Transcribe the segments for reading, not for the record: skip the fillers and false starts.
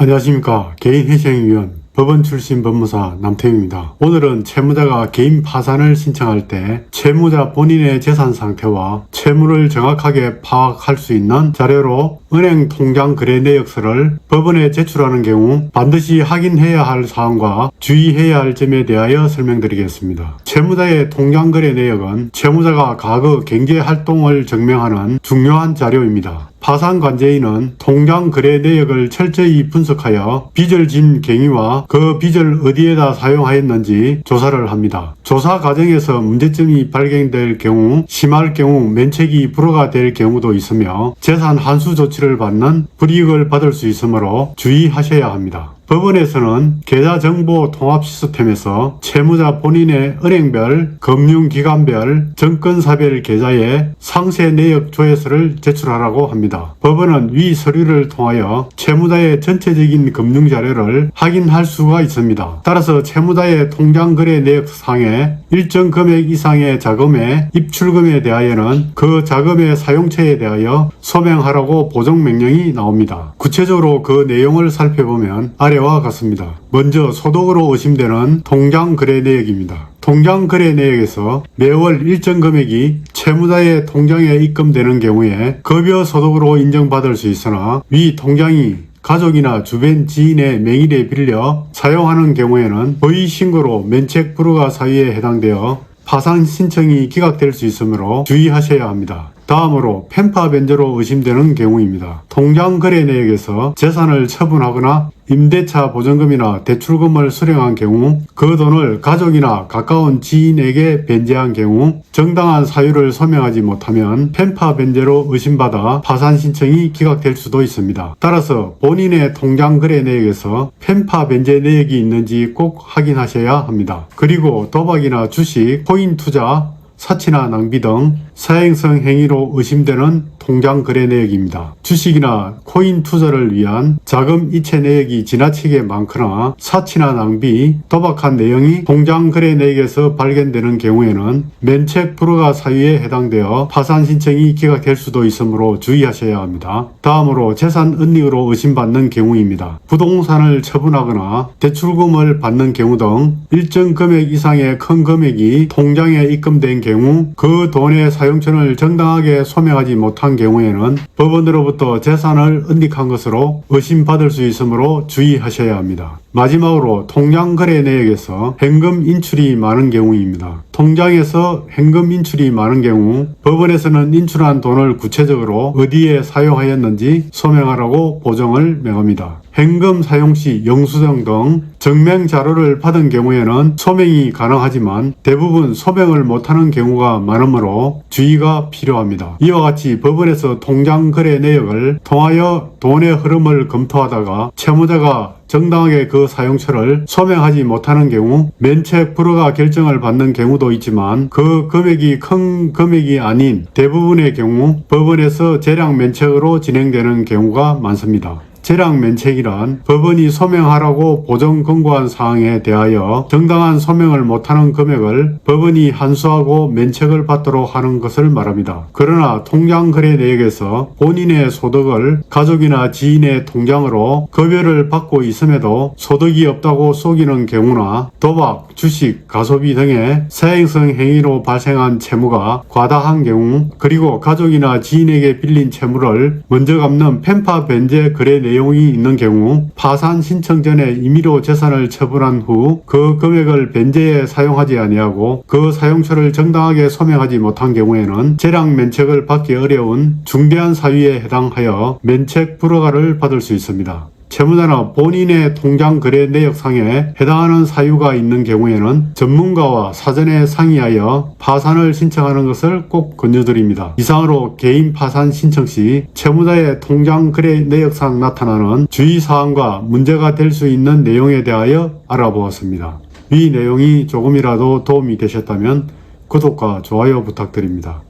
안녕하십니까. 개인회생위원 법원 출신 법무사 남태웅입니다. 오늘은 채무자가 개인 파산을 신청할 때 채무자 본인의 재산 상태와 채무를 정확하게 파악할 수 있는 자료로 은행 통장 거래 내역서를 법원에 제출하는 경우 반드시 확인해야 할 사항과 주의해야 할 점에 대하여 설명드리겠습니다. 채무자의 통장 거래 내역은 채무자가 과거 경제 활동을 증명하는 중요한 자료입니다. 파산관제인은 통장 거래 내역을 철저히 분석하여 빚을 진 경위와 그 빚을 어디에다 사용하였는지 조사를 합니다. 조사 과정에서 문제점이 발견될 경우, 심할 경우 면책이 불허가 될 경우도 있으며 재산 환수 조치를 받는 불이익을 받을 수 있으므로 주의하셔야 합니다. 법원에서는 계좌정보 통합 시스템에서 채무자 본인의 은행별, 금융기관별, 정권사별 계좌의 상세 내역 조회서를 제출하라고 합니다. 법원은 위 서류를 통하여 채무자의 전체적인 금융자료를 확인할 수가 있습니다. 따라서 채무자의 통장거래 내역상에 일정 금액 이상의 자금의 입출금에 대하여는 그 자금의 사용처에 대하여 소명하라고 보정명령이 나옵니다. 구체적으로 그 내용을 살펴보면 아래와 같습니다. 먼저 소득으로 의심되는 통장 거래 내역입니다. 통장 거래 내역에서 매월 일정 금액이 채무자의 통장에 입금되는 경우에 급여 소득으로 인정받을 수 있으나 위 통장이 가족이나 주변 지인의 명의를 빌려 사용하는 경우에는 허위 신고로 면책 불허가 사유에 해당되어 파산 신청이 기각될 수 있으므로 주의하셔야 합니다. 다음으로 편파 변제로 의심되는 경우입니다. 통장 거래 내역에서 재산을 처분하거나 임대차 보증금이나 대출금을 수령한 경우 그 돈을 가족이나 가까운 지인에게 변제한 경우 정당한 사유를 소명하지 못하면 편파 변제로 의심받아 파산 신청이 기각될 수도 있습니다. 따라서 본인의 통장 거래 내역에서 편파 변제 내역이 있는지 꼭 확인하셔야 합니다. 그리고 도박이나 주식, 코인 투자, 사치나 낭비 등 사행성 행위로 의심되는 통장 거래 내역입니다. 주식이나 코인 투자를 위한 자금 이체 내역이 지나치게 많거나 사치나 낭비, 도박한 내용이 통장 거래 내역에서 발견되는 경우에는 면책 불허가 사유에 해당되어 파산 신청이 기각될 수도 있으므로 주의하셔야 합니다. 다음으로 재산 은닉으로 의심받는 경우입니다. 부동산을 처분하거나 대출금을 받는 경우 등 일정 금액 이상의 큰 금액이 통장에 입금된 경우 그 돈의 사용처를 정당하게 소명하지 못한 경우에는 법원으로부터 재산을 은닉한 것으로 의심받을 수 있으므로 주의하셔야 합니다. 마지막으로 통장 거래 내역에서 현금 인출이 많은 경우입니다. 통장에서 현금 인출이 많은 경우 법원에서는 인출한 돈을 구체적으로 어디에 사용하였는지 소명하라고 보정을 명합니다. 현금 사용 시 영수증 등 증명 자료를 받은 경우에는 소명이 가능하지만 대부분 소명을 못하는 경우가 많으므로 주의가 필요합니다. 이와 같이 법원에서 통장 거래 내역을 통하여 돈의 흐름을 검토하다가 채무자가 정당하게 그 사용처를 소명하지 못하는 경우 면책 불허가 결정을 받는 경우도 있지만 그 금액이 큰 금액이 아닌 대부분의 경우 법원에서 재량 면책으로 진행되는 경우가 많습니다. 재량 면책이란 법원이 소명하라고 보정 권고한 사항에 대하여 정당한 소명을 못하는 금액을 법원이 환수하고 면책을 받도록 하는 것을 말합니다. 그러나 통장 거래 내역에서 본인의 소득을 가족이나 지인의 통장으로 급여를 받고 있음에도 소득이 없다고 속이는 경우나 도박, 주식, 가소비 등의 사행성 행위로 발생한 채무가 과다한 경우 그리고 가족이나 지인에게 빌린 채무를 먼저 갚는 편파 변제 거래 내용이 있는 경우 파산 신청 전에 임의로 재산을 처분한 후 그 금액을 변제에 사용하지 아니하고 그 사용처를 정당하게 소명하지 못한 경우에는 재량 면책을 받기 어려운 중대한 사유에 해당하여 면책 불허가를 받을 수 있습니다. 채무자나 본인의 통장 거래 내역상에 해당하는 사유가 있는 경우에는 전문가와 사전에 상의하여 파산을 신청하는 것을 꼭 권유드립니다. 이상으로 개인 파산 신청 시 채무자의 통장 거래 내역상 나타나는 주의사항과 문제가 될 수 있는 내용에 대하여 알아보았습니다. 이 내용이 조금이라도 도움이 되셨다면 구독과 좋아요 부탁드립니다.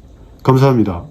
감사합니다.